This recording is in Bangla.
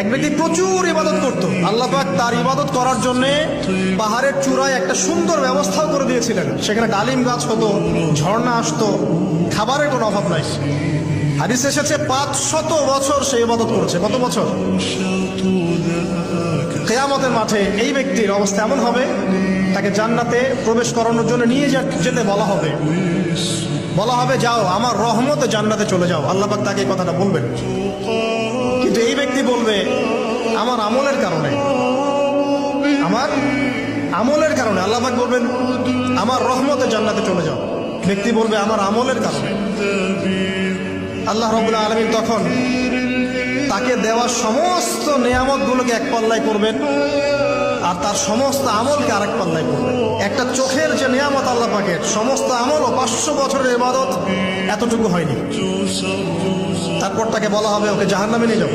এক ব্যক্তি প্রচুর ইবাদত করত, আল্লাহ পাক তার ইবাদত করার জন্য পাহাড়ের চূড়ায় একটা সুন্দর ব্যবস্থাও করে দিয়েছিলেন। সেখানে ডালিম গাছ হতো, ঝর্ণা আসতো, খাবারের কোনো অভাব নাই। হাদিস এসেছে 500 বছর সে ইবাদত করেছে। কত বছর? কিয়ামতের মাঠে এই ব্যক্তির অবস্থা এমন হবে, তাকে জান্নাতে প্রবেশ করানোর জন্য নিয়ে যেতে বলা হবে যাও আমার রহমতে জান্নাতে চলে যাও। আল্লাহ পাক তাকে এই কথাটা বলবেন, কিন্তু এই ব্যক্তি বলবে আমার আমলের কারণে আল্লাহ পাক বলবেন আমার রহমতে জান্নাতে চলে যাও। ব্যক্তি বলবে আমার আমলের কারণে। আল্লাহ রাব্বুল আলামিন তখন তাকে দেওয়া সমস্ত নেয়ামতগুলোকে এক পাল্লায় করবেন, আর তার সমস্ত আমলকে আরেক পাল্লায় করবেন। একটা চোখের যে নেয়ামত আল্লাহ পাকের, সমস্ত আমল ও 500 বছরের ইবাদত এতটুকু হয়নি। তারপর তাকে বলা হবে ওকে জাহান্নামে নিয়ে যাও।